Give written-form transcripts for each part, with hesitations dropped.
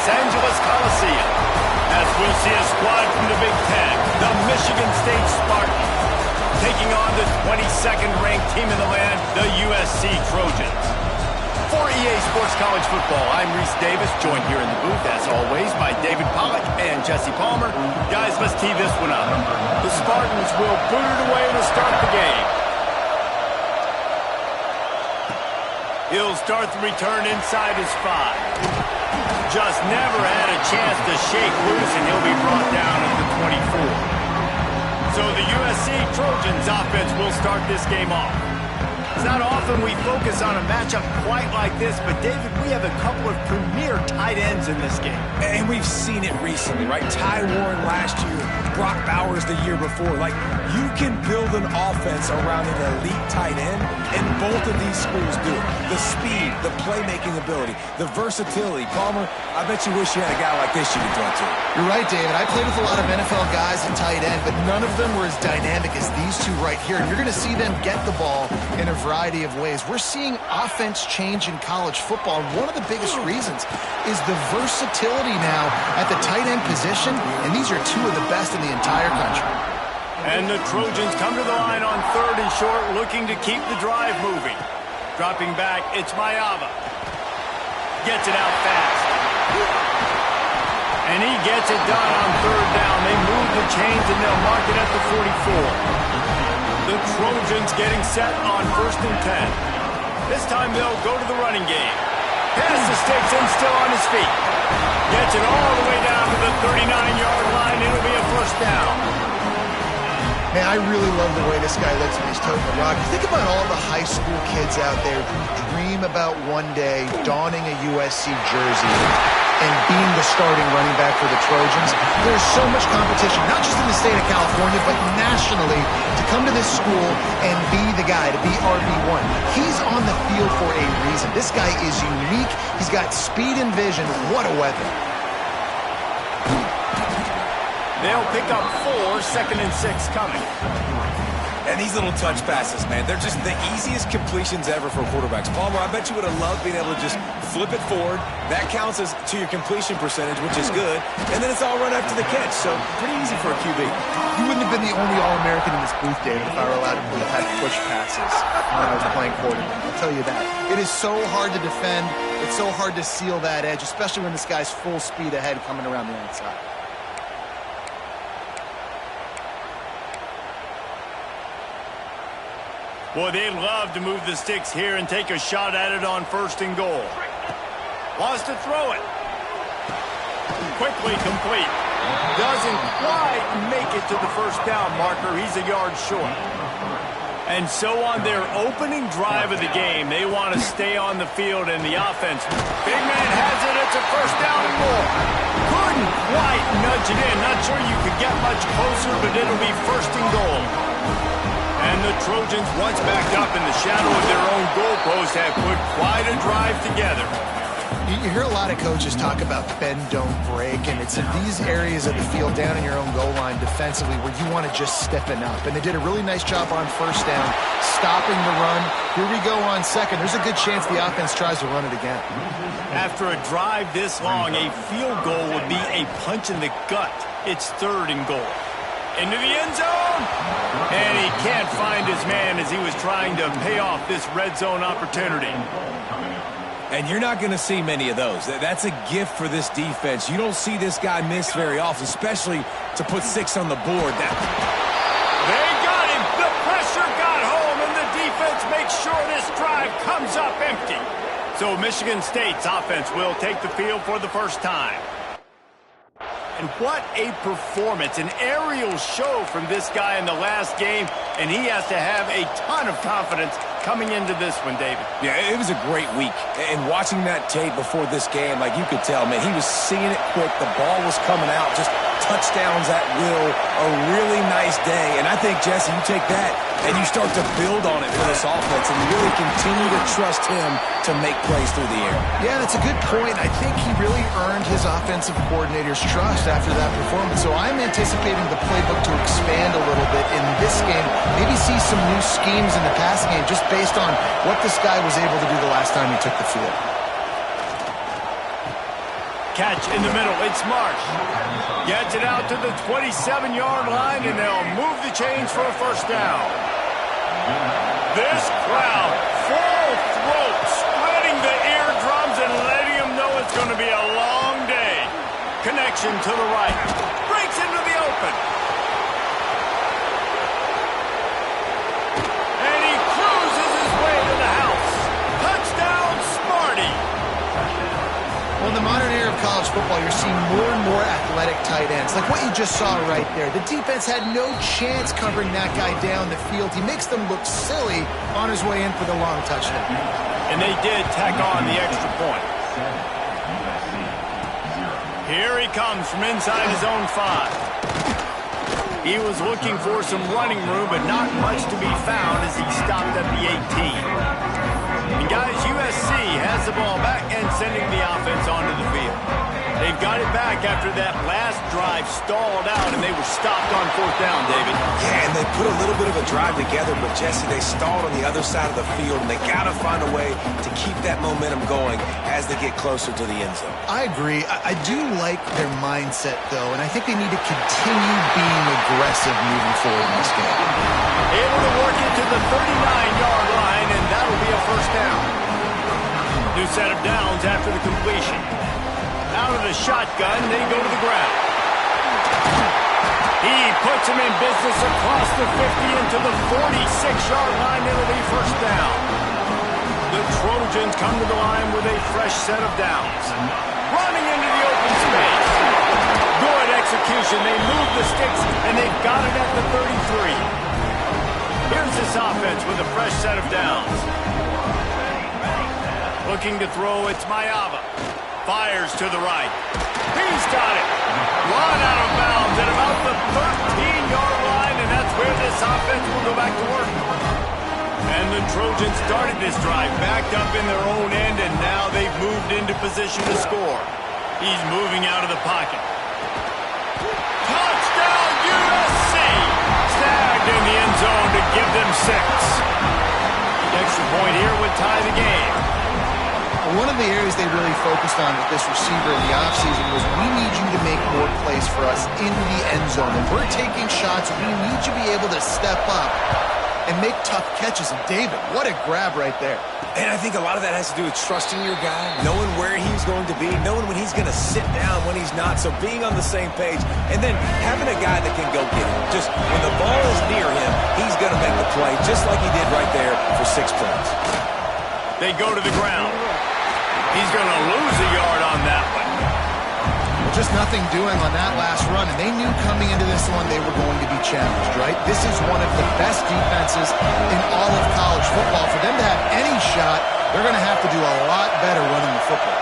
Los Angeles Coliseum, as we'll see a squad from the Big Ten, the Michigan State Spartans, taking on the 22nd ranked team in the land, the USC Trojans. For EA Sports College Football, I'm Reese Davis, joined here in the booth, as always, by David Pollack and Jesse Palmer. Guys, let's tee this one up. The Spartans will boot it away to start the game. He'll start the return inside his 5. Just never had a chance to shake loose, and he'll be brought down at the 24. So the USC Trojans offense will start this game off. It's not often we focus on a matchup quite like this, but David, we have a couple of premier tight ends in this game. And we've seen it recently, right? Ty Warren last year, Brock Bowers the year before. Like, you can build an offense around an elite tight end, and both of these schools do it. The speed, the playmaking ability, the versatility. Palmer, I bet you wish you had a guy like this you could throw to. You're right, David. I played with a lot of NFL guys in tight end, but none of them were as dynamic as these two right here. And you're going to see them get the ball in a variety of ways. We're seeing offense change in college football, and one of the biggest reasons is the versatility now at the tight end position, and these are two of the best in the entire country. And the Trojans come to the line on 3rd and short, looking to keep the drive moving. Dropping back, it's Mayava. Gets it out fast. And he gets it done on 3rd down. They move the chains, and they'll mark it at the 44. The Trojans getting set on 1st and 10. This time they'll go to the running game. Has the sticks in, still on his feet. Gets it all the way down to the 39-yard line. It'll be a 1st down. Man, I really love the way this guy looks when he's toting the rock. Think about all the high school kids out there who dream about one day donning a USC jersey and being the starting running back for the Trojans. There's so much competition, not just in the state of California, but nationally, to come to this school and be the guy, to be RB1. He's on the field for a reason. This guy is unique. He's got speed and vision. What a weapon. They'll pick up 4, 2nd and 6 coming. And these little touch passes, man, they're just the easiest completions ever for quarterbacks. Palmer, I bet you would have loved being able to just flip it forward. That counts as to your completion percentage, which is good. And then it's all run after the catch, so pretty easy for a QB. You wouldn't have been the only All-American in this booth, David, if I were allowed to have push passes when I was playing quarterback. I'll tell you that. It is so hard to defend. It's so hard to seal that edge, especially when this guy's full speed ahead coming around the outside. Boy, they'd love to move the sticks here and take a shot at it on 1st and goal. Wants to throw it. Quickly complete. Doesn't quite make it to the 1st down marker. He's a yard short. And so on their opening drive of the game, they want to stay on the field, and the offense. Big man has it. It's a 1st down and more. Couldn't quite nudge it in. Not sure you could get much closer, but it'll be 1st and goal. And the Trojans, once backed up in the shadow of their own goalpost, have put quite a drive together. You hear a lot of coaches talk about bend, don't break, and it's in these areas of the field down in your own goal line defensively where you want to just stiffen up. And they did a really nice job on 1st down, stopping the run. Here we go on 2nd. There's a good chance the offense tries to run it again. After a drive this long, a field goal would be a punch in the gut. It's 3rd and goal. Into the end zone, and he can't find his man as he was trying to pay off this red zone opportunity. And you're not going to see many of those. That's a gift for this defense. You don't see this guy miss very often, especially to put 6 on the board. They got him. The pressure got home, and the defense makes sure this drive comes up empty. So Michigan State's offense will take the field for the 1st time. And what a performance, an aerial show from this guy in the last game, and he has to have a ton of confidence coming into this one, David. Yeah, it was a great week. And watching that tape before this game, like you could tell, man, he was seeing it quick. The ball was coming out, just touchdowns at will. A really nice day. And I think, Jesse, you take that and you start to build on it for this offense and really continue to trust him to make plays through the air. Yeah, that's a good point. I think he really earned his offensive coordinator's trust after that performance. So I'm anticipating the playbook to expand a little bit in this game. Maybe see some new schemes in the passing game just based on what this guy was able to do the last time he took the field. Catch in the middle. It's Marsh. Gets it out to the 27-yard line, and they'll move the chains for a first down. This crowd, full throat, spreading the eardrums and letting them know it's going to be a long day. Connection to the right. Breaks into the open. And he cruises his way to the house. Touchdown, Smarty. Well, in the modern era of college football, you're seeing more and more athletic tight ends, like what you just saw right there. The defense had no chance covering that guy down the field. He makes them look silly on his way in for the long touchdown. And they did tack on the extra point. Here he comes from inside his own 5. He was looking for some running room, but not much to be found as he stopped at the 18. And guys, USC has the ball back and sending the offense onto the field. They've got it back after that last drive stalled out, and they were stopped on 4th down, David. Yeah, and they put a little bit of a drive together, but Jesse, they stalled on the other side of the field, and they got to find a way to keep that momentum going as they get closer to the end zone. I agree. I do like their mindset, though, and I think they need to continue being aggressive moving forward in this game. Able to work it to the 39-yard line, and that'll be a first down. New set of downs after the completion. Out of the shotgun, they go to the ground. He puts him in business across the 50 into the 46-yard line. It'll be first down. The Trojans come to the line with a fresh set of downs. Running into the open space. Good execution. They move the sticks, and they've got it at the 33. Here's this offense with a fresh set of downs. Looking to throw, it's Mayava. Fires to the right. He's got it. Run out of bounds at about the 13-yard line, and that's where this offense will go back to work. And the Trojans started this drive backed up in their own end, and now they've moved into position to score. He's moving out of the pocket. Touchdown, USC! Snagged in the end zone to give them 6. The extra point here would tie the game. One of the areas they really focused on with this receiver in the offseason was we need you to make more plays for us in the end zone. If we're taking shots, we need you to be able to step up and make tough catches. And David, what a grab right there. And I think a lot of that has to do with trusting your guy, knowing where he's going to be, knowing when he's going to sit down, when he's not, so being on the same page, and then having a guy that can go get it. Just when the ball is near him, he's going to make the play, just like he did right there for 6 points. They go to the ground. He's going to lose a yard on that one. Well, just nothing doing on that last run, and they knew coming into this one they were going to be challenged, right? This is one of the best defenses in all of college football. For them to have any shot, they're going to have to do a lot better running the football.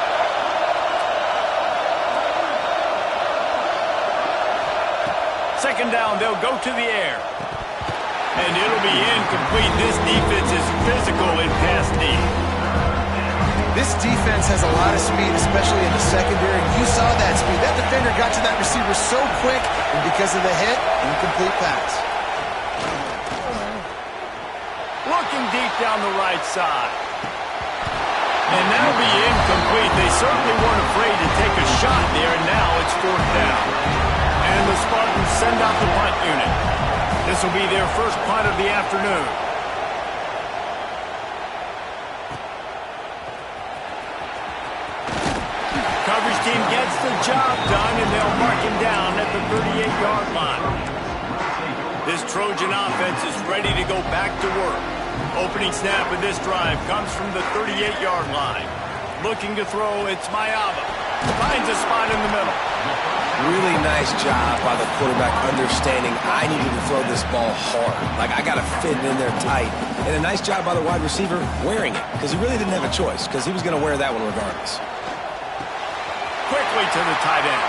Second down, they'll go to the air. And it'll be incomplete. This defense is physical in pass D. This defense has a lot of speed, especially in the secondary. You saw that speed. That defender got to that receiver so quick, and because of the hit, incomplete pass. Looking deep down the right side. And that'll be incomplete. They certainly weren't afraid to take a shot there, and now it's 4th down. And the Spartans send out the punt unit. This will be their first punt of the afternoon. Coverage team gets the job done, and they'll mark him down at the 38-yard line. This Trojan offense is ready to go back to work. Opening snap of this drive comes from the 38-yard line. Looking to throw, it's Mayava. Finds a spot in the middle. Really nice job by the quarterback understanding I needed to throw this ball hard. Like, I got to fit it in there tight. And a nice job by the wide receiver wearing it, because he really didn't have a choice, because he was going to wear that one regardless. Quickly to the tight end.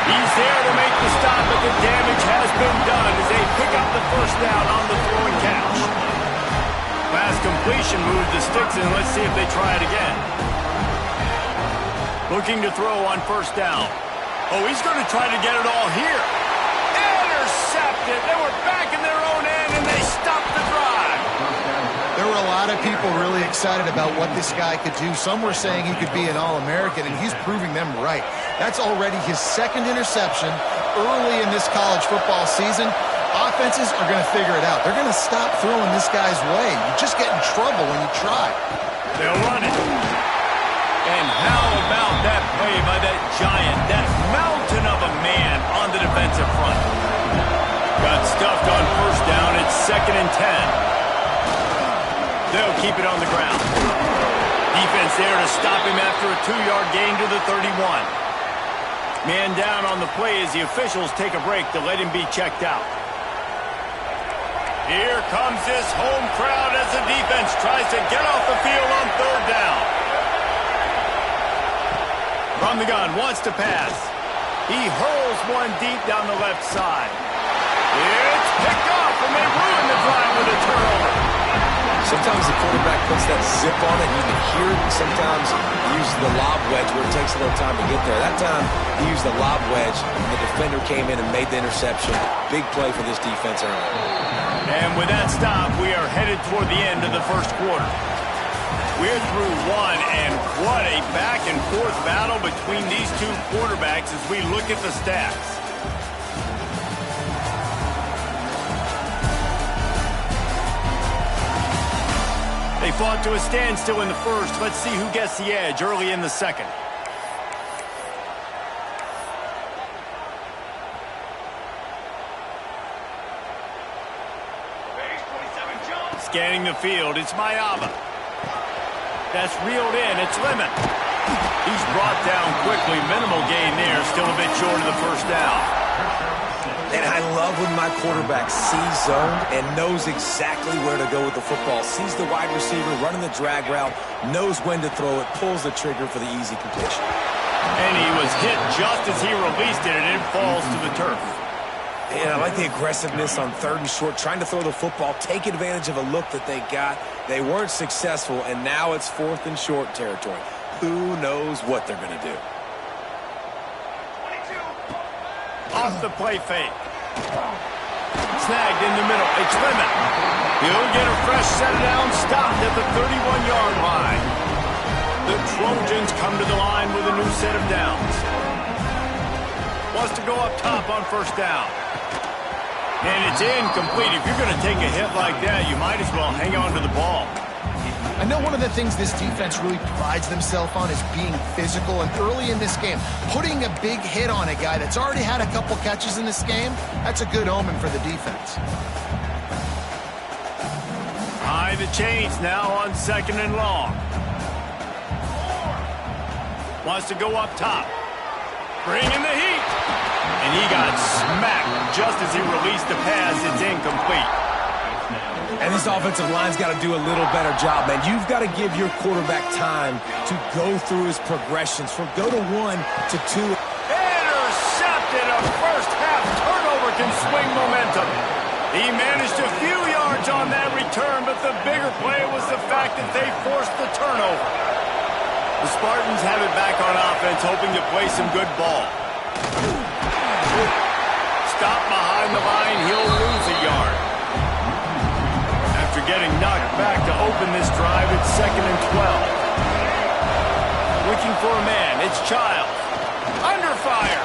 He's there to make the stop, but the damage has been done as they pick up the first down on the throw and catch. Pass completion moves the sticks, and let's see if they try it again. Looking to throw on first down. Oh, he's going to try to get it all here. Intercepted. They were back in their own end, and they stopped the drive. There were were a lot of people really excited about what this guy could do. Some were saying he could be an All-American, and he's proving them right. That's already his second interception early in this college football season. Offenses are going to figure it out. They're going to stop throwing this guy's way. You just get in trouble when you try. They'll run it. And how about that play by that giant, that mountain of a man on the defensive front? Got stuffed on first down. It's 2nd and 10. They'll keep it on the ground. Defense there to stop him after a 2-yard gain to the 31. Man down on the play as the officials take a break to let him be checked out. Here comes this home crowd as the defense tries to get off the field on 3rd down. From the gun, wants to pass. He hurls one deep down the left side. It's picked off, and they ruin the drive with a turnover. Sometimes the quarterback puts that zip on it, you can hear it. Sometimes he uses the lob wedge where it takes a little time to get there. That time, he used the lob wedge, and the defender came in and made the interception. Big play for this defense early. And with that stop, we are headed toward the end of the first quarter. We're through one, and what a back-and-forth battle between these two quarterbacks as we look at the stats. They fought to a standstill in the first. Let's see who gets the edge early in the second. Scanning the field, it's Mayava. That's reeled in, it's Lemon. He's brought down quickly, minimal gain there, still a bit short of the first down. And I love when my quarterback sees zoned and knows exactly where to go with the football. Sees the wide receiver running the drag route, knows when to throw it, pulls the trigger for the easy completion. And he was hit just as he released it, and it falls to the turf. And I like the aggressiveness on 3rd and short, trying to throw the football, take advantage of a look that they got. They weren't successful, and now it's 4th and short territory. Who knows what they're going to do? Off the play fake. Snagged in the middle. It's Lemon. He'll get a fresh set down, stopped at the 31-yard line. The Trojans come to the line with a new set of downs. Wants to go up top on first down. And it's incomplete. If you're going to take a hit like that, you might as well hang on to the ball. I know one of the things this defense really prides themselves on is being physical, and early in this game, putting a big hit on a guy that's already had a couple catches in this game, that's a good omen for the defense. High the chains now on 2nd and long. Wants to go up top. Bring in the heat. And he got smacked just as he released the pass. It's incomplete. And this offensive line's got to do a little better job, man. You've got to give your quarterback time to go through his progressions from go to 1 to 2. Intercepted. A first-half turnover can swing momentum. He managed a few yards on that return, but the bigger play was the fact that they forced the turnover. The Spartans have it back on offense, hoping to play some good ball. Stop behind the line, he'll lose a yard. After getting knocked back to open this drive, it's 2nd and 12. Looking for a man, it's Child. Under fire.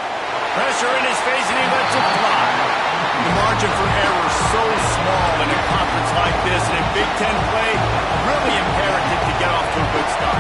Pressure in his face, and he lets it fly. The margin for error is so small in a conference like this, and in Big Ten play, really imperative to get off to a good start.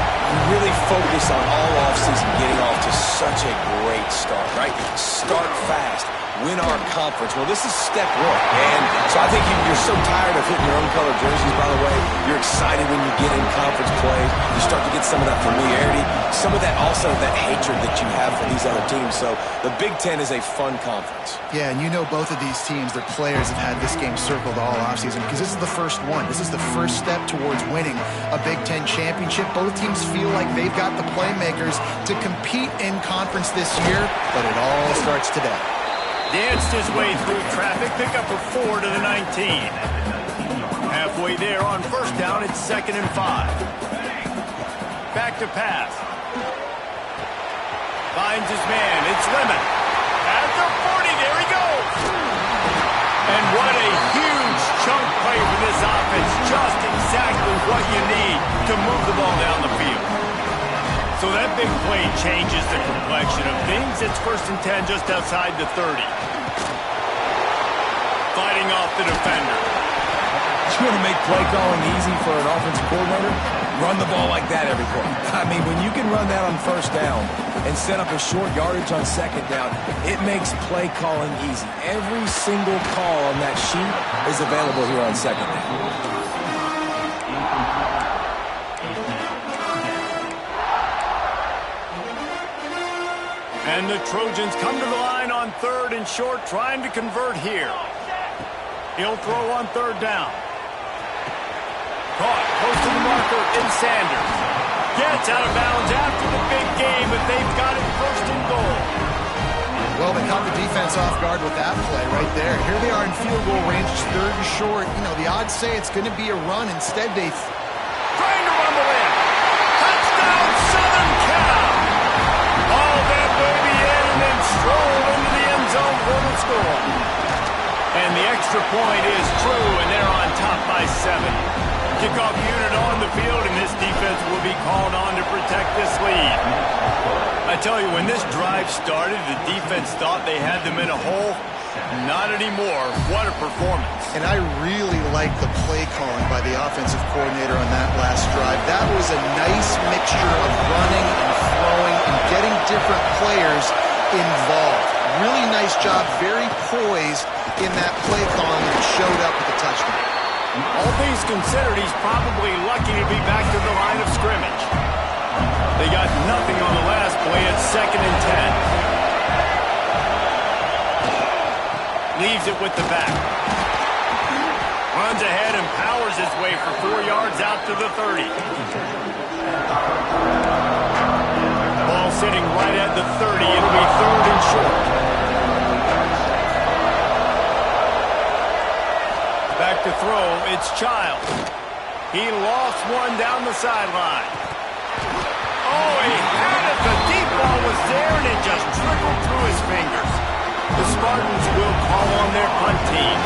Really focus on all offseason getting off to such a great start, right? Start fast. Win our conference. Well, this is step 1. And so I think you're so tired of hitting your own color jerseys, by the way. You're excited when you get in conference play. You start to get some of that familiarity, some of that also that hatred that you have for these other teams. So the Big Ten is a fun conference. Yeah, and you know both of these teams, their players have had this game circled all offseason because this is the first one. This is the first step towards winning a Big Ten championship. Both teams feel like they've got the playmakers to compete in conference this year, but it all starts today. Danced his way through traffic, pick up a 4 to the 19. Halfway there on first down, it's 2nd and 5. Back to pass. Finds his man, it's Lemon. At the 40, there he goes. And what a huge chunk play for this offense. Just exactly to move the ball down the field. So that big play changes the complexion of things. It's 1st and 10 just outside the 30. Fighting off the defender. You want to make play calling easy for an offensive coordinator? Run the ball like that every play. I mean, when you can run that on 1st down and set up a short yardage on 2nd down, it makes play calling easy. Every single call on that sheet is available here on 2nd down. And the Trojans come to the line on 3rd and short, trying to convert here. He'll throw on 3rd down. Caught close to the marker in Sanders. Gets out of bounds after the big game, but they've got it 1st and goal. Well, they caught the defense off guard with that play right there. Here they are in field goal range, 3rd and short. You know, the odds say it's going to be a run. Instead, they... Trying to rumble in. Touchdown, Southern Cal! All that baby in and then stroll into the end zone for the score. And the extra point is true, and they're on top by 7. Kickoff unit on the field, and this defense will be called on to protect this lead. I tell you, when this drive started, the defense thought they had them in a hole. Not anymore. What a performance. And I really like the play calling by the offensive coordinator on that last drive. That was a nice mixture of running and throwing and getting different players involved. Really nice job, very poised in that play calling, and it showed up with the touchdown. All things considered, he's probably lucky to be back to the line of scrimmage. They got nothing on the last play. It's 2nd and 10. Leaves it with the back. Runs ahead and powers his way for 4 yards out to the 30. Ball sitting right at the 30. It'll be 3rd and short. Back to throw, it's Child. He lost one down the sideline. Oh, he had it. The deep ball was there, and it just trickled through his fingers. The Spartans will call on their punt team.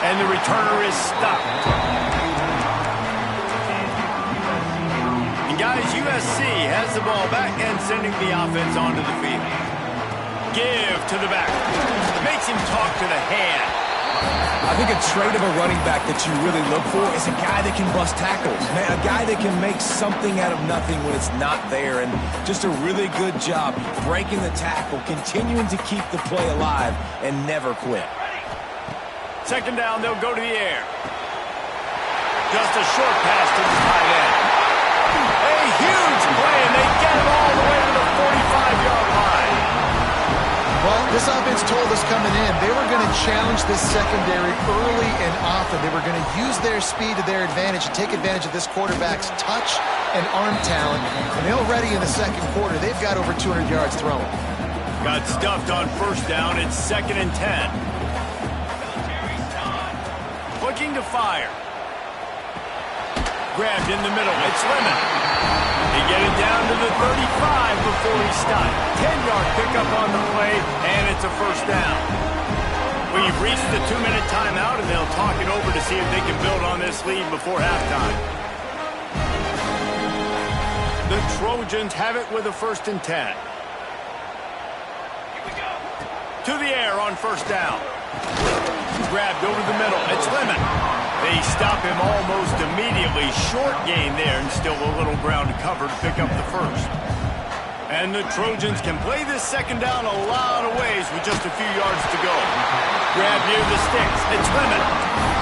And the returner is stopped. Guys, USC has the ball back and sending the offense onto the field. Give to the back. Makes him talk to the hand. I think a trait of a running back that you really look for is a guy that can bust tackles. Man, a guy that can make something out of nothing when it's not there. And just a really good job breaking the tackle, continuing to keep the play alive, and never quit. 2nd down, they'll go to the air. Just a short pass to the tight end. A huge play, and they get it all the way to the 45-yard line. Well, this offense told us coming in they were going to challenge this secondary early and often. They were going to use their speed to their advantage and take advantage of this quarterback's touch and arm talent. And already in the 2nd quarter, they've got over 200 yards thrown. Got stuffed on 1st down. It's 2nd and 10. Looking to fire. Grabbed in the middle. It's Lemon. They get it down to the 35 before he stopped. 10-yard pickup on the play, and it's a 1st down. We've reached the 2-minute timeout, and they'll talk it over to see if they can build on this lead before halftime. The Trojans have it with a 1st and 10. To the air on 1st down. Grabbed over the middle. It's Lemon. They stop him almost immediately. Short gain there, and still a little ground to cover to pick up the 1st. And the Trojans can play this 2nd down a lot of ways with just a few yards to go. Grab near the sticks. It's Lemon.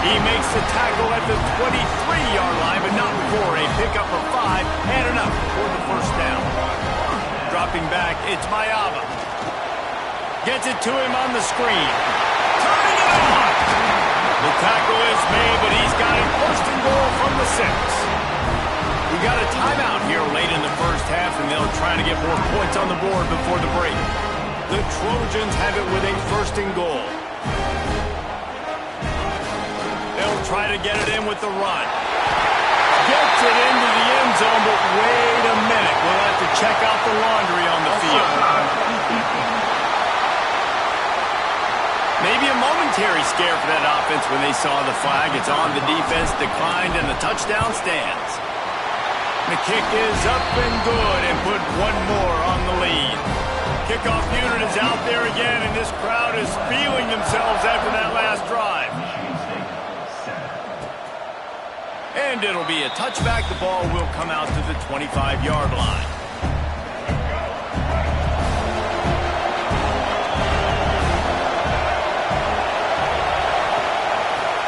He makes the tackle at the 23-yard line, but not before a pickup of 5 and enough for the 1st down. Dropping back, it's Mayava. Gets it to him on the screen. Turning it on. The tackle is made, but he's got it 1st and goal from the 6. We got a timeout here late in the 1st half, and they'll try to get more points on the board before the break. The Trojans have it with a 1st and goal. They'll try to get it in with the run. Gets it into the end zone, but wait a minute. We'll have to check out the laundry on the field. momentary scare for that offense when they saw the flag. It's on the defense, declined, and the touchdown stands. The kick is up and good and put one more on the lead. Kickoff unit is out there again, and this crowd is feeling themselves after that last drive. And it'll be a touchback. The ball will come out to the 25-yard line.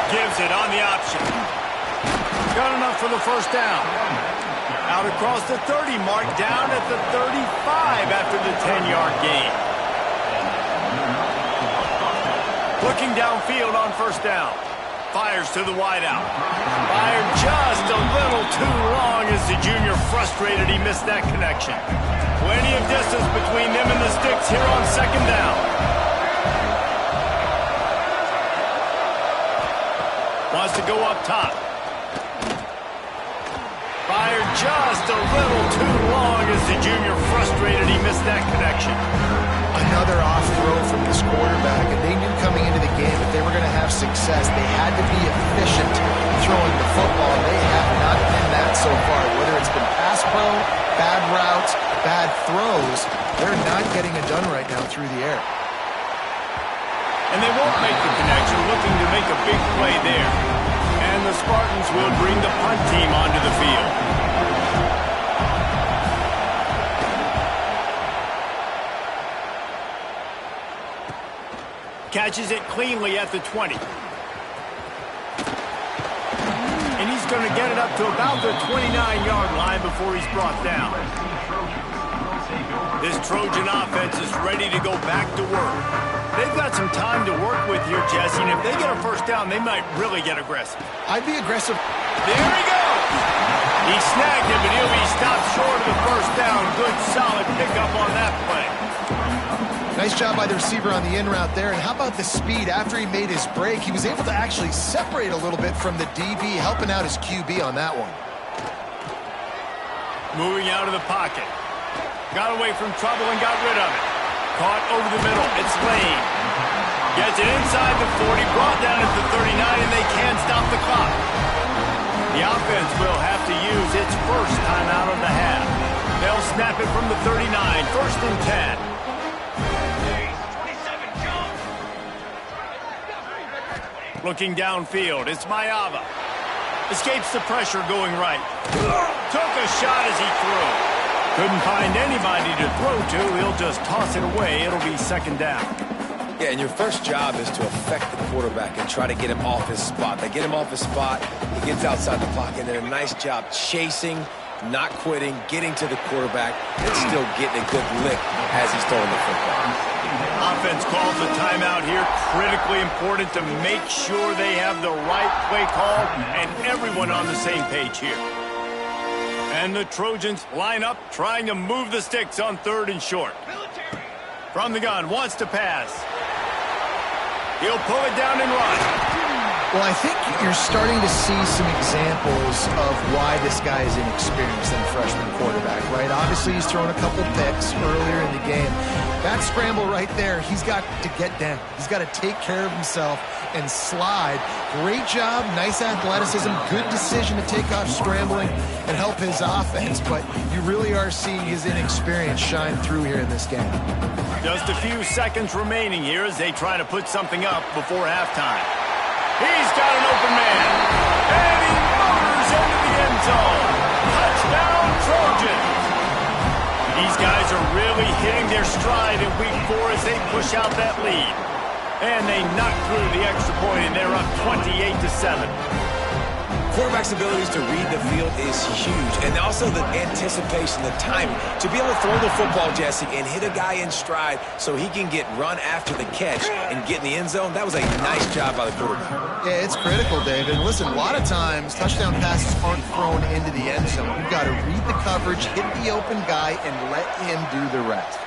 Gives it on the option. Got enough for the first down. Out across the 30 mark, down at the 35 after the 10-yard gain. Looking downfield on first down. Fires to the wideout. Fired just a little too long as the junior frustrated he missed that connection. Plenty of distance between them and the sticks here on second down. Wants to go up top. Fired just a little too long as the junior frustrated he missed that connection. Another off throw from this quarterback, and they knew coming into the game if they were going to have success, they had to be efficient throwing the football. They have not been that so far. Whether it's been pass pro, bad routes, bad throws, they're not getting it done right now through the air. And they won't make the connection, looking to make a big play there. And the Spartans will bring the punt team onto the field. Catches it cleanly at the 20. And he's going to get it up to about the 29-yard line before he's brought down. This Trojan offense is ready to go back to work. They've got some time to work with here, Jesse, and if they get a first down, they might really get aggressive. I'd be aggressive. There he goes! He snagged him, but he'll be stopped short of the first down. Good, solid pickup on that play. Nice job by the receiver on the in route there. And how about the speed? After he made his break, he was able to actually separate a little bit from the DB, helping out his QB on that one. Moving out of the pocket. Got away from trouble and got rid of it. Caught over the middle. It's Lane. Gets it inside the 40, brought down at the 39, and they can't stop the clock. The offense will have to use its first timeout of the half. They'll snap it from the 39, first and 10. Looking downfield, it's Mayava. Escapes the pressure going right. Took a shot as he threw. Couldn't find anybody to throw to. He'll just toss it away. It'll be second down. Yeah, and your first job is to affect the quarterback and try to get him off his spot. They get him off his spot, he gets outside the pocket, and then a nice job chasing, not quitting, getting to the quarterback, and still getting a good lick as he's throwing the football. Offense calls a timeout here. Critically important to make sure they have the right play call and everyone on the same page here. And the Trojans line up, trying to move the sticks on third and short. From the gun, wants to pass. He'll pull it down and run. Well, I think you're starting to see some examples of why this guy is inexperienced in a freshman quarterback, right? Obviously, he's thrown a couple picks earlier in the game. That scramble right there, he's got to get down. He's got to take care of himself and slide. Great job, nice athleticism, good decision to take off scrambling and help his offense, but you really are seeing his inexperience shine through here in this game. Just a few seconds remaining here as they try to put something up before halftime. He's got an open man, and he motors into the end zone. Touchdown, Trojans. These guys are really hitting their stride in week 4 as they push out that lead. And they knock through the extra point, and they're up 28-7. Quarterback's abilities to read the field is huge, and also the anticipation, the timing. To be able to throw the football, Jesse, and hit a guy in stride so he can get run after the catch and get in the end zone, that was a nice job by the quarterback. Yeah, it's critical, David. Listen, a lot of times touchdown passes aren't thrown into the end zone. You've got to read the coverage, hit the open guy, and let him do the rest.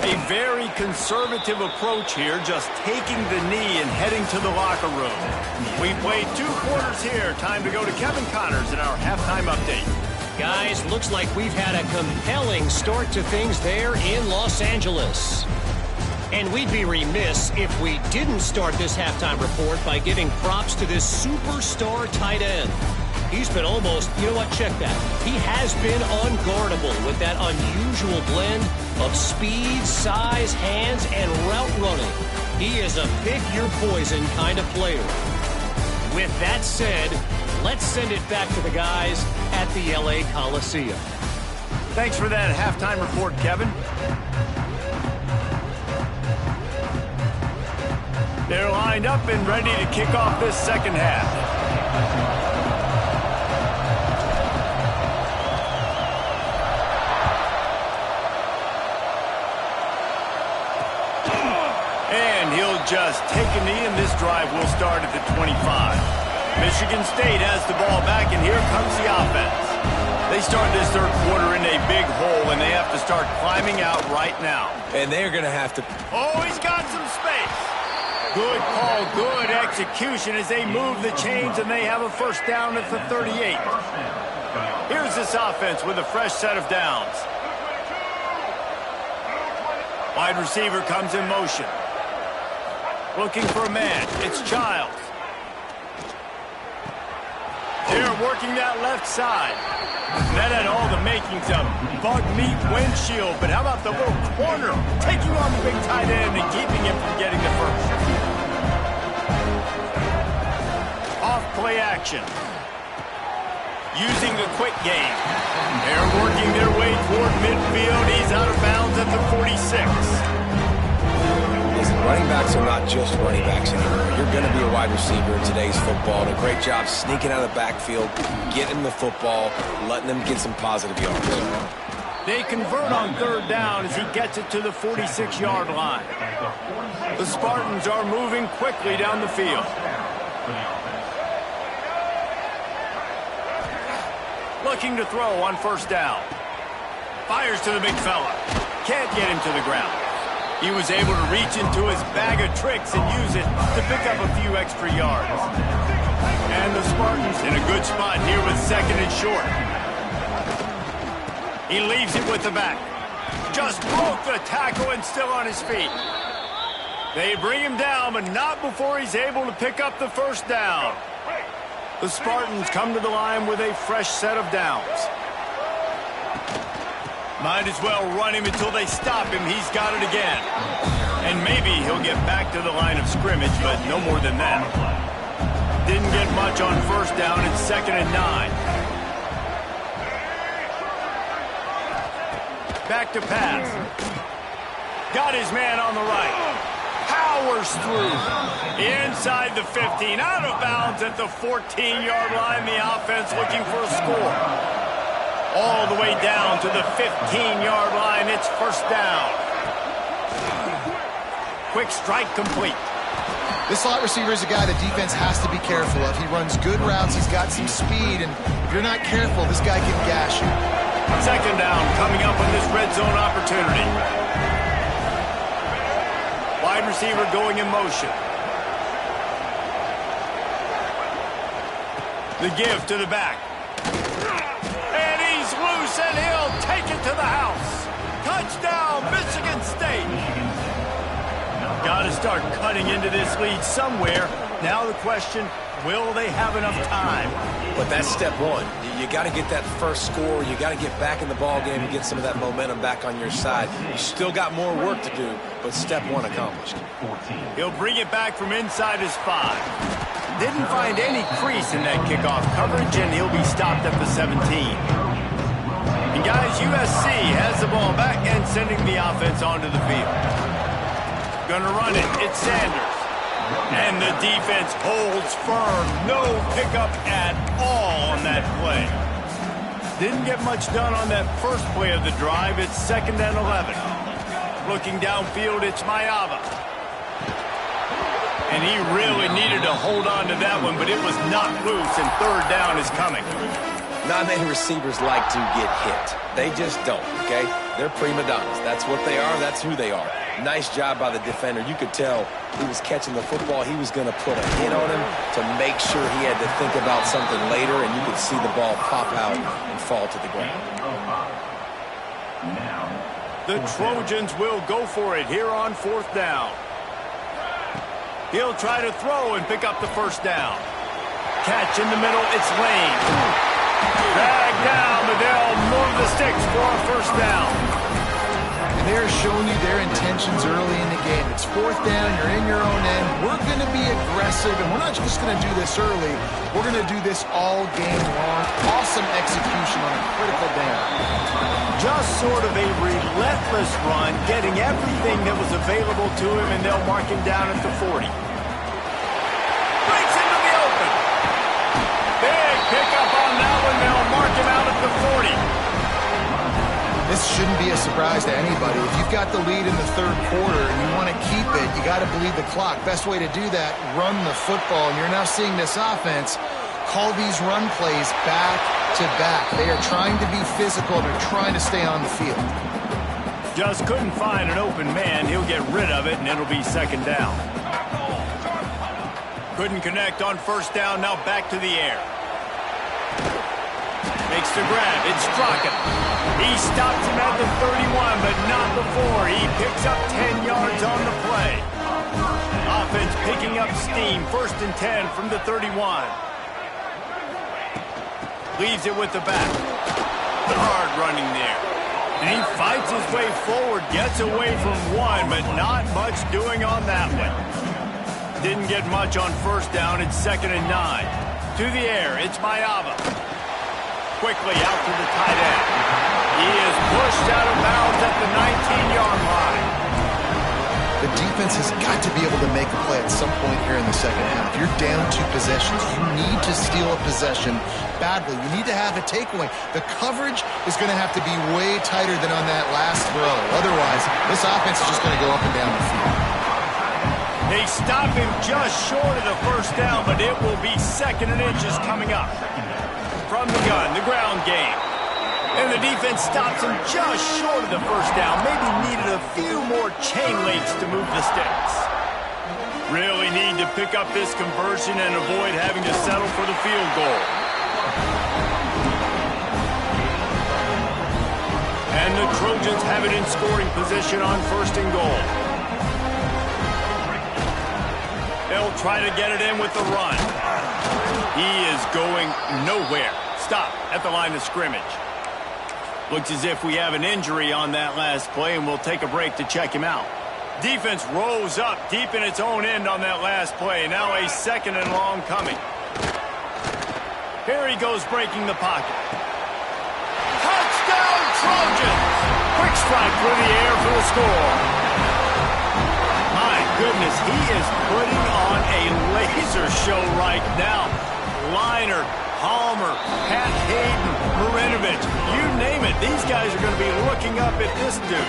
A very conservative approach here, just taking the knee and heading to the locker room. We played 2 quarters here. Time to go to Kevin Connors in our halftime update. Guys, looks like we've had a compelling start to things there in Los Angeles. And we'd be remiss if we didn't start this halftime report by giving props to this superstar tight end. He's been almost, you know what, check that. He has been unguardable with that unusual blend of speed, size, hands, and route running. He is a pick-your-poison kind of player. With that said, let's send it back to the guys at the LA Coliseum. Thanks for that halftime report, Kevin. They're lined up and ready to kick off this second half. And he'll just take a knee, and this drive will start at the 25. Michigan State has the ball back, and here comes the offense. They start this third quarter in a big hole, and they have to start climbing out right now. And they're going to have to... Oh, he's got some space. Good call, good execution as they move the chains, and they have a first down at the 38. Here's this offense with a fresh set of downs. Wide receiver comes in motion. Looking for a man. It's Childs. They're working that left side. That had all the makings of bug meat windshield, but how about the little corner taking on the big tight end and keeping him from getting the first? Off play action. Using the quick game. They're working their way toward midfield. He's out of bounds at the 46. Listen, running backs are not just running backs anymore. You're going to be a wide receiver in today's football. And a great job sneaking out of the backfield, getting the football, letting them get some positive yards. They convert on third down as he gets it to the 46-yard line. The Spartans are moving quickly down the field. Looking to throw on first down. Fires to the big fella. Can't get him to the ground. He was able to reach into his bag of tricks and use it to pick up a few extra yards. And the Spartans in a good spot here with second and short. He leaves it with the back. Just broke the tackle and still on his feet. They bring him down, but not before he's able to pick up the first down. The Spartans come to the line with a fresh set of downs. Might as well run him until they stop him. He's got it again. And maybe he'll get back to the line of scrimmage, but no more than that. Didn't get much on first down. It's 2nd and 9. Back to pass. Got his man on the right. Powers through. Inside the 15. Out of bounds at the 14-yard line. The offense looking for a score. All the way down to the 15-yard line. It's first down. Quick strike complete. This slot receiver is a guy the defense has to be careful of. He runs good routes. He's got some speed. And if you're not careful, this guy can gash you. Second down coming up on this red zone opportunity. Wide receiver going in motion. The give to the back. And he's loose, and he'll take it to the house. Touchdown, Michigan State. Got to start cutting into this lead somewhere. Now the question, will they have enough time? But that's step one. You got to get that first score. You got to get back in the ball game and get some of that momentum back on your side. You still got more work to do, but step one accomplished. He'll bring it back from inside his 5. Didn't find any crease in that kickoff coverage, and he'll be stopped at the 17. And guys, USC has the ball back and sending the offense onto the field. Gonna run it. It's Sanders. And the defense holds firm. No pickup at all on that play. Didn't get much done on that first play of the drive. It's 2nd and 11. Looking downfield, it's Mayava. And he really needed to hold on to that one, but it was knocked loose, and third down is coming. Not many receivers like to get hit. They just don't, okay? They're prima donnas. That's what they are. That's who they are. Nice job by the defender. You could tell he was catching the football. He was going to put a hit on him to make sure he had to think about something later, and you could see the ball pop out and fall to the ground. The Trojans will go for it here on 4th down. He'll try to throw and pick up the first down. Catch in the middle, it's Lane. Drag down, but they'll move the sticks for a first down. And they're showing you their intentions early in the game. It's 4th down, you're in your own end. We're going to be aggressive, and we're not just going to do this early. We're going to do this all game long. Awesome execution on a critical down. Just sort of a relentless run, getting everything that was available to him, and they'll mark him down at the 40. Breaks into the open. Big pickup on that one. They'll mark him out at the 40. This shouldn't be a surprise to anybody. If you've got the lead in the 3rd quarter and you want to keep it, you got to bleed the clock. Best way to do that, run the football. And you're now seeing this offense call these run plays back to back. They are trying to be physical. They're trying to stay on the field. Just couldn't find an open man. He'll get rid of it, and it'll be 2nd down. Couldn't connect on 1st down. Now back to the air. Makes the grab. It's Straka. He stops him at the 31, but not before. He picks up 10 yards on the play. Offense picking up steam. 1st and 10 from the 31. Leaves it with the back. Hard running there. And he fights his way forward. Gets away from one, but not much doing on that one. Didn't get much on 1st down. It's 2nd and 9. To the air. It's Mayava. Quickly out to the tight end. He is pushed out of bounds at the 19-yard line. The defense has got to be able to make a play at some point here in the 2nd half. You're down 2 possessions. You need to steal a possession badly. You need to have a takeaway. The coverage is going to have to be way tighter than on that last throw. Otherwise, this offense is just going to go up and down the field. They stop him just short of the 1st down, but it will be 2nd and inches coming up. From the gun, the ground game. And the defense stops him just short of the 1st down. Maybe needed a few more chain links to move the sticks. Really need to pick up this conversion and avoid having to settle for the field goal. And the Trojans have it in scoring position on 1st and goal. They'll try to get it in with the run. He is going nowhere. Stop at the line of scrimmage. Looks as if we have an injury on that last play, and we'll take a break to check him out. Defense rose up deep in its own end on that last play. Now a 2nd and long coming. Here he goes breaking the pocket. Touchdown Trojans! Quick strike through the air for the score. My goodness, he is putting on a laser show right now. Liner, Palmer, Pat Hayden, Marinovich, you name it. These guys are going to be looking up at this dude.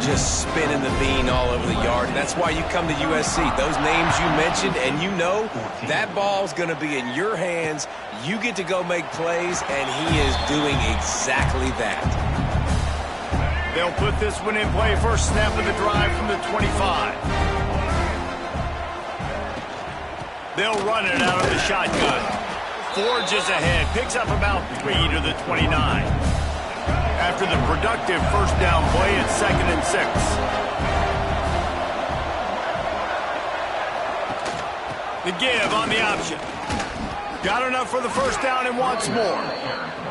Just spinning the bean all over the yard. That's why you come to USC. Those names you mentioned, and you know that ball's going to be in your hands. You get to go make plays, and he is doing exactly that. They'll put this one in play. First snap of the drive from the 25. They'll run it out of the shotgun. Forges ahead, picks up about 3 to the 29. After the productive 1st down play, it's 2nd and 6. The give on the option. Got enough for the 1st down and wants more.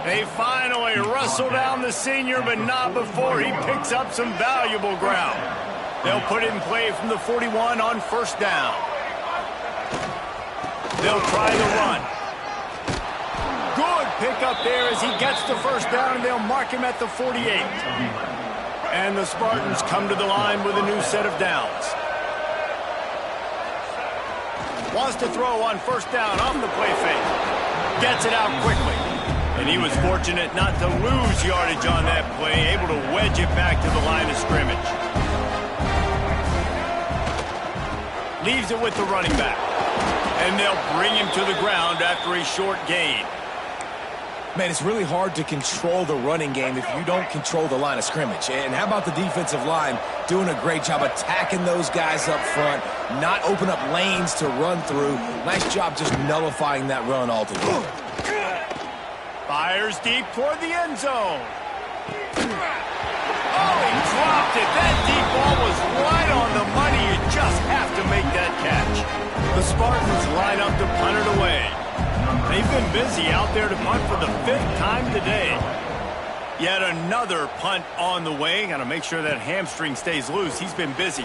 They finally wrestle down the senior, but not before he picks up some valuable ground. They'll put it in play from the 41 on 1st down. They'll try the run. Good pick up there as he gets the 1st down, and they'll mark him at the 48. And the Spartans come to the line with a new set of downs. Wants to throw on 1st down off the play fake. Gets it out quickly. And he was fortunate not to lose yardage on that play, able to wedge it back to the line of scrimmage. Leaves it with the running back. And they'll bring him to the ground after a short gain. Man, it's really hard to control the running game if you don't control the line of scrimmage. And how about the defensive line doing a great job attacking those guys up front, not open up lanes to run through. Nice job just nullifying that run altogether. Fires deep toward the end zone. Oh, he dropped dropped it. That deep ball was right on the money. You just have to make that catch. The Spartans line up to punt it away. They've been busy out there to punt for the 5th time today. Yet another punt on the way. Got to make sure that hamstring stays loose. He's been busy.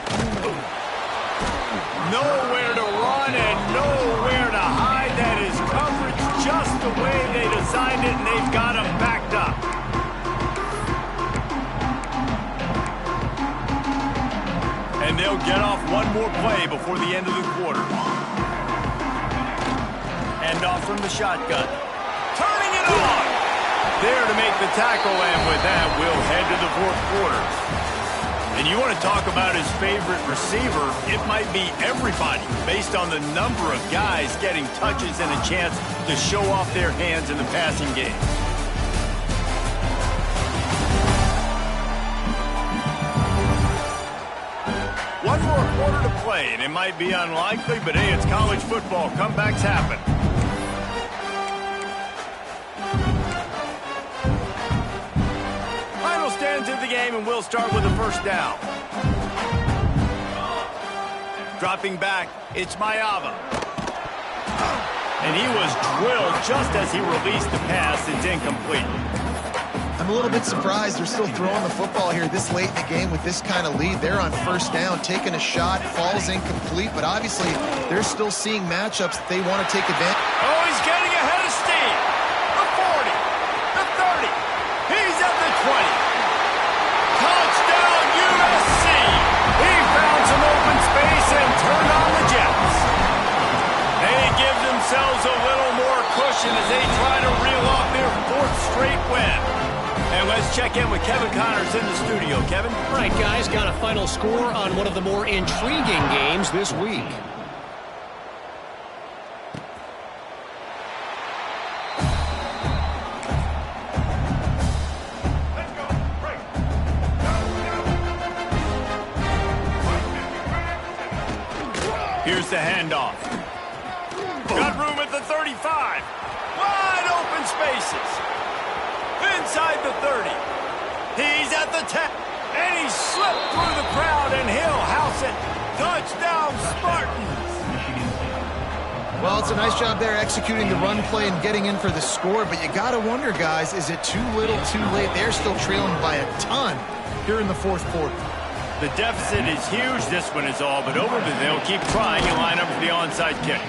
Nowhere to run and nowhere to hide. That is coverage just the way they designed it, and they've got him backed up. And they'll get off one more play before the end of the quarter. Hand off from the shotgun. Turning it on. There to make the tackle, and with that, we'll head to the 4th quarter. And you want to talk about his favorite receiver, it might be everybody, based on the number of guys getting touches and a chance to show off their hands in the passing game. One more quarter to play, and it might be unlikely, but hey, it's college football. Comebacks happen. Final stands of the game, and we'll start with the first down. Dropping back, it's Mayava. And he was drilled just as he released the pass. It's incomplete. I'm a little bit surprised they're still throwing the football here this late in the game with this kind of lead. They're on first down, taking a shot, falls incomplete, but obviously they're still seeing matchups that they want to take advantage. Oh, he's getting ahead of steam. The 40, the 30, he's at the 20. Touchdown, USC. He found some open space and turned on the Jets. They give themselves a little more cushion as they try to reel off their 4th straight win. And let's check in with Kevin Connors in the studio. Kevin? All right, guys, got a final score on one of the more intriguing games this week. Here's the handoff. Got room at the 35. Wide open spaces. Inside the 30. He's at the 10. And he slipped through the crowd, and he'll house it. Touchdown, Spartans. Well, it's a nice job there executing the run play and getting in for the score, but you got to wonder, guys, is it too little, too late? They're still trailing by a ton here in the 4th quarter. The deficit is huge. This one is all but over, but they'll keep trying and line up for the onside kick.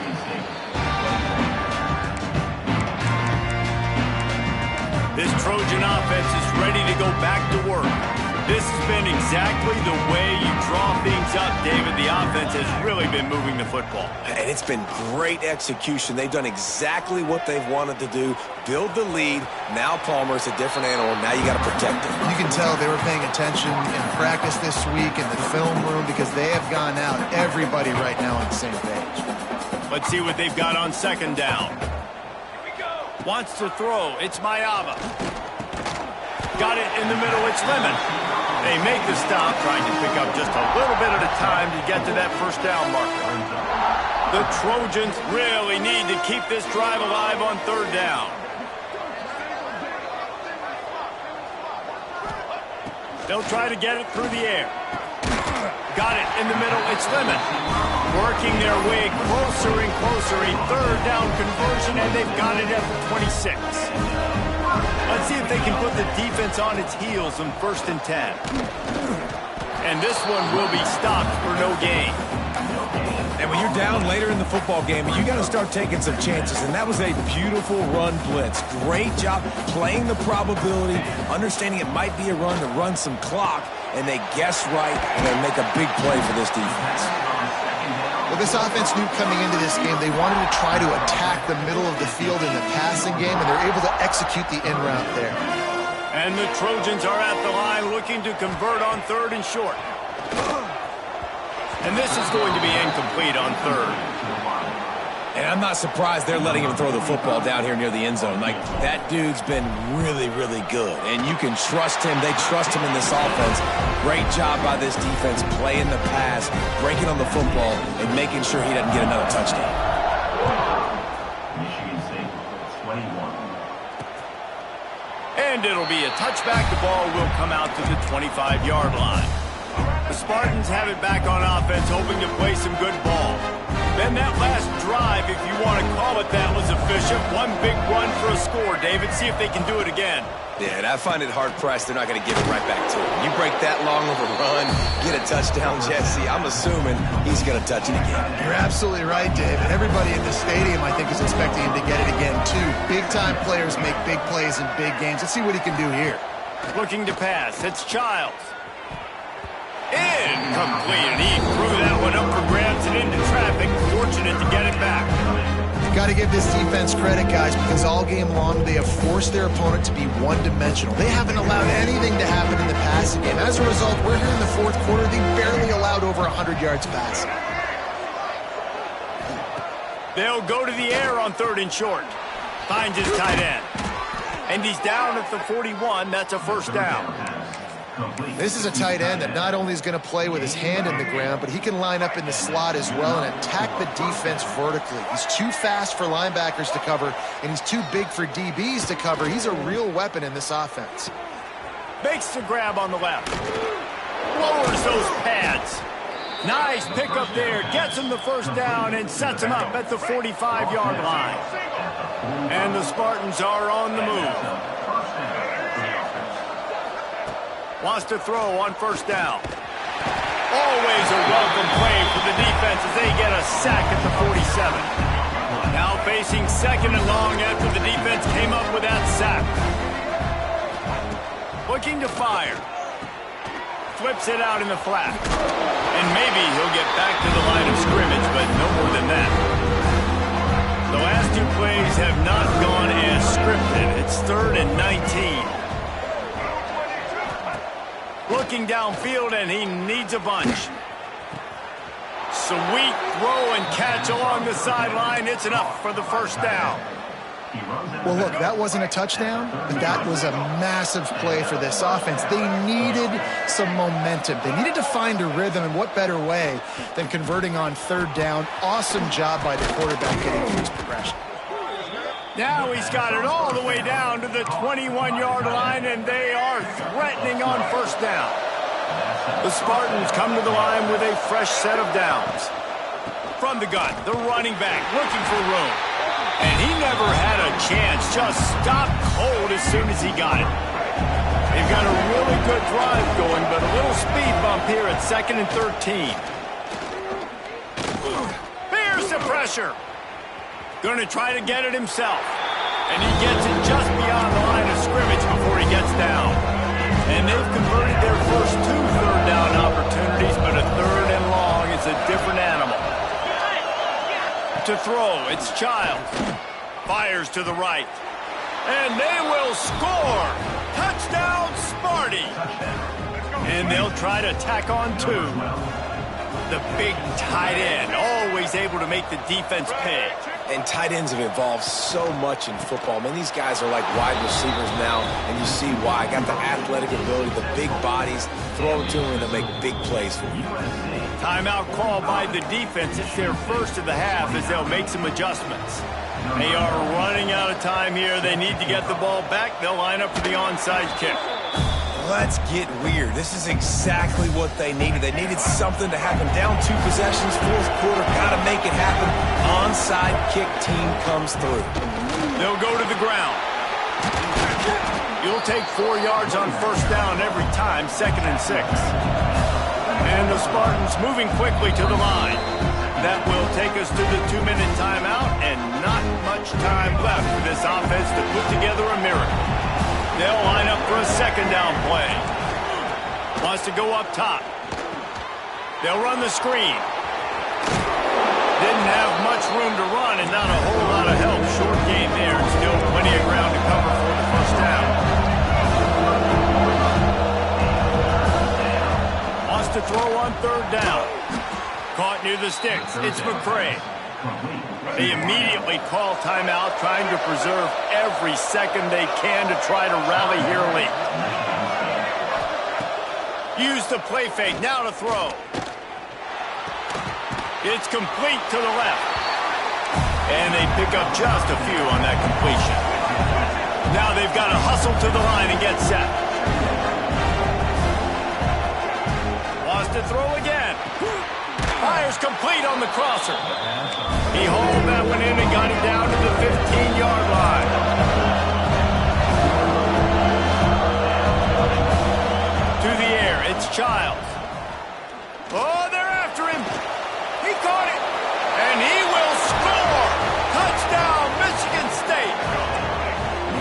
This Trojan offense is ready to go back to work. This has been exactly the way you draw things up, David. The offense has really been moving the football. And it's been great execution. They've done exactly what they've wanted to do. Build the lead. Now Palmer's a different animal. Now you got to protect it. You can tell they were paying attention in practice this week in the film room because they have gone out, everybody right now on the same page. Let's see what they've got on 2nd down. Wants to throw. It's Mayava. Got it in the middle. It's Lemon. They make the stop, trying to pick up just a little bit at a time to get to that first down marker. The Trojans really need to keep this drive alive on 3rd down. They'll try to get it through the air. Got it in the middle. It's Lemon. Working their way closer and closer. A 3rd down conversion, and they've got it at the 26. Let's see if they can put the defense on its heels on 1st and 10. And this one will be stopped for no gain. And when you're down later in the football game, you got to start taking some chances. And that was a beautiful run blitz. Great job playing the probability, understanding it might be a run to run some clock, and they guessed right, and they make a big play for this defense. Well, this offense knew coming into this game they wanted to try to attack the middle of the field in the passing game, and they're able to execute the in route there. And the Trojans are at the line looking to convert on 3rd and short. And this is going to be incomplete on 3rd. And I'm not surprised they're letting him throw the football down here near the end zone. Like, that dude's been really, really good. And you can trust him. They trust him in this offense. Great job by this defense playing the pass, breaking on the football, and making sure he doesn't get another touchdown. And it'll be a touchback. The ball will come out to the 25-yard line. The Spartans have it back on offense, hoping to play some good ball. Then that last drive, if you want to call it that, was efficient. One big run for a score, David. See if they can do it again. Yeah, and I find it hard-pressed they're not going to give it right back to him. You break that long of a run, get a touchdown, Jesse, I'm assuming he's going to touch it again. You're absolutely right, David. Everybody in the stadium, I think, is expecting him to get it again, too. Big-time players make big plays in big games. Let's see what he can do here. Looking to pass. It's Childs. Incomplete, and he threw that one up for grabs and into traffic. Fortunate to get it back. Got to give this defense credit, guys, because all game long they have forced their opponent to be one-dimensional. They haven't allowed anything to happen in the passing game. As a result, we're here in the fourth quarter. They barely allowed over 100 yards passing. They'll go to the air on 3rd and short. Finds his tight end. And he's down at the 41. That's a first down. This is a tight end that not only is going to play with his hand in the ground, but he can line up in the slot as well and attack the defense vertically. He's too fast for linebackers to cover, and he's too big for DBs to cover. He's a real weapon in this offense. Makes the grab on the left. Lowers those pads. Nice pickup there. Gets him the first down and sets him up at the 45-yard line. And the Spartans are on the move. Wants to throw on first down. Always a welcome play for the defense as they get a sack at the 47. Now facing 2nd and long after the defense came up with that sack. Looking to fire. Flips it out in the flat. And maybe he'll get back to the line of scrimmage, but no more than that. The last 2 plays have not gone as scripted. It's 3rd and 19. Looking downfield, and he needs a bunch. Sweet throw and catch along the sideline. It's enough for the first down. Well, look, that wasn't a touchdown, but that was a massive play for this offense. They needed some momentum. They needed to find a rhythm, and what better way than converting on 3rd down. Awesome job by the quarterback getting through his progression. Now he's got it all the way down to the 21-yard line, and they are threatening on first down. The Spartans come to the line with a fresh set of downs. From the gun, the running back looking for room. And he never had a chance, just stopped cold as soon as he got it. They've got a really good drive going, but a little speed bump here at 2nd and 13. There's the pressure. Going to try to get it himself. And he gets it just beyond the line of scrimmage before he gets down. And they've converted their first 2 third down opportunities, but a 3rd and long is a different animal. To throw, it's Childs. Fires to the right. And they will score. Touchdown, Sparty. And they'll try to tack on 2. The big tight end, always able to make the defense pay. And tight ends have evolved so much in football. Man, these guys are like wide receivers now, and you see why. Got the athletic ability, the big bodies, throw to them to make big plays for you. Timeout call by the defense. It's their first of the half as they'll make some adjustments. They are running out of time here. They need to get the ball back. They'll line up for the onside kick. Let's get weird. This is exactly what they needed. They needed something to happen. Down 2 possessions, 4th quarter, got to make it happen. Onside kick team comes through. They'll go to the ground. You'll take 4 yards on first down every time, 2nd and 6. And the Spartans moving quickly to the line. That will take us to the 2-minute timeout, and not much time left for this offense to put together a miracle. They'll line up for a 2nd down play. Wants to go up top. They'll run the screen. Didn't have much room to run and not a whole lot of help. Short game there. Still plenty of ground to cover for the first down. Wants to throw on 3rd down. Caught near the sticks. It's McCray. They immediately call timeout, trying to preserve every second they can to try to rally here late. Use the play fake, now to throw. It's complete to the left. And they pick up just a few on that completion. Now they've got to hustle to the line and get set. to throw again. Fires complete on the crosser. He hauled that one in and got it down to the 15-yard line. To the air, it's Childs. Oh, they're after him. He caught it. And he will score. Touchdown, Michigan State.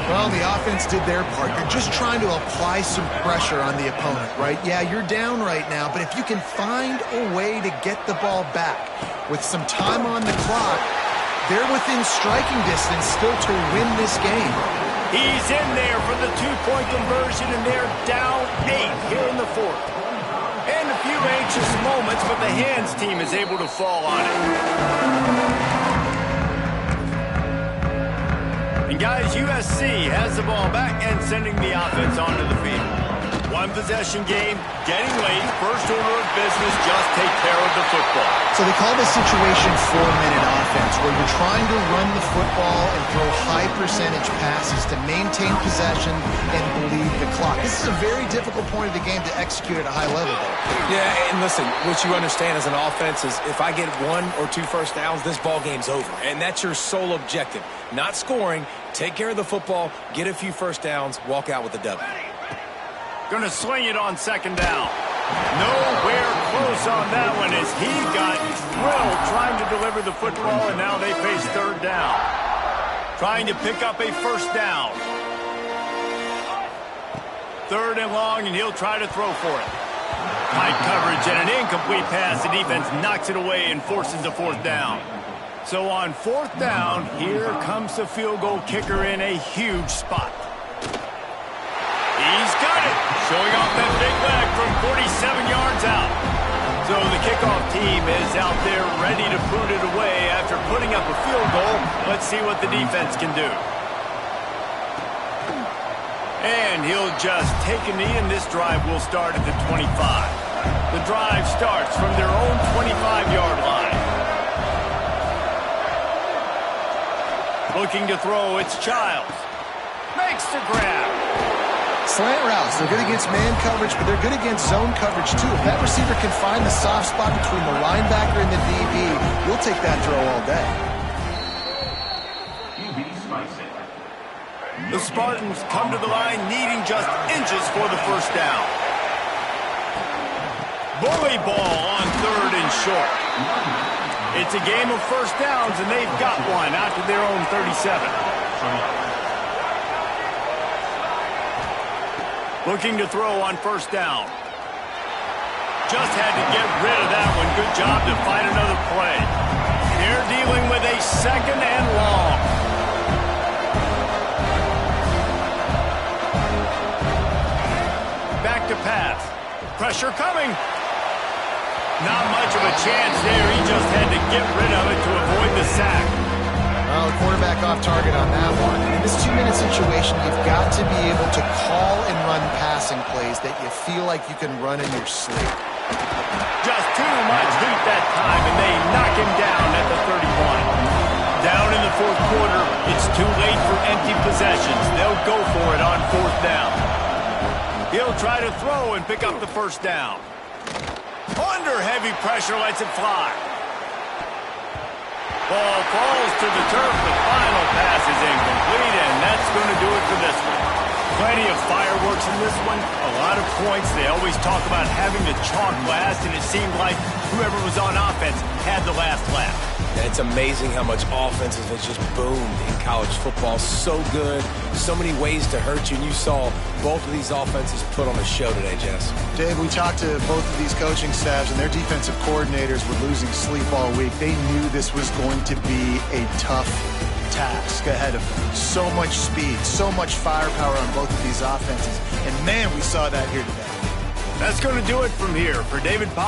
Well, the offense did their part. You're just trying to apply some pressure on the opponent, right? Yeah, you're down right now, but if you can find a way to get the ball back with some time on the clock, they're within striking distance still to win this game. He's in there for the two-point conversion, and they're down 8 here in the fourth. And a few anxious moments, but the hands team is able to fall on it. And guys, USC has the ball back and sending the offense onto the field. One-possession game, getting late. First order of business, just take care of the football. So they call this situation 4-minute offense, where you're trying to run the football and throw high-percentage passes to maintain possession and bleed the clock. This is a very difficult point of the game to execute at a high level, though. Yeah, and listen, what you understand as an offense is if I get 1 or 2 first downs, this ball game's over. And that's your sole objective. Not scoring, take care of the football, get a few first downs, walk out with a W. Going to swing it on second down. Nowhere close on that one as he got drilled trying to deliver the football, and now they face third down. Trying to pick up a first down. 3rd and long, and he'll try to throw for it. Tight coverage and an incomplete pass. The defense knocks it away and forces a 4th down. So on 4th down, here comes the field goal kicker in a huge spot. He's got it. Showing off that big leg from 47 yards out. So the kickoff team is out there ready to boot it away after putting up a field goal. Let's see what the defense can do. And he'll just take a knee, and this drive will start at the 25. The drive starts from their own 25-yard line. Looking to throw, it's Childs. Makes the grab. Slant routes, they're good against man coverage, but they're good against zone coverage too. If that receiver can find the soft spot between the linebacker and the DB, you'll take that throw all day. The Spartans come to the line needing just inches for the first down. Bully ball on 3rd and short. It's a game of first downs, and they've got one out to their own 37. Looking to throw on first down. Just had to get rid of that one. Good job to find another play. They're dealing with a 2nd and long. Back to pass. Pressure coming. Not much of a chance there. He just had to get rid of it to avoid the sack. Well, the quarterback off target on that one. In this 2-minute situation, you've got to be able to call and run passing plays that you feel like you can run in your sleep. Just too much heat that time, and they knock him down at the 31. Down in the 4th quarter, it's too late for empty possessions. They'll go for it on 4th down. He'll try to throw and pick up the first down. Under heavy pressure, lets it fly. Ball falls to the turf. The final pass is incomplete, and that's going to do it for this one. Plenty of fireworks in this one. A lot of points. They always talk about having the chalk last, and it seemed like whoever was on offense had the last laugh. And it's amazing how much offenses have just boomed in college football. So good, so many ways to hurt you, and you saw both of these offenses put on a show today, Jess. Dave, we talked to both of these coaching staffs, and their defensive coordinators were losing sleep all week. They knew this was going to be a tough task ahead of them. So much speed, so much firepower on both of these offenses. And, man, we saw that here today. That's going to do it from here. For David Pollard.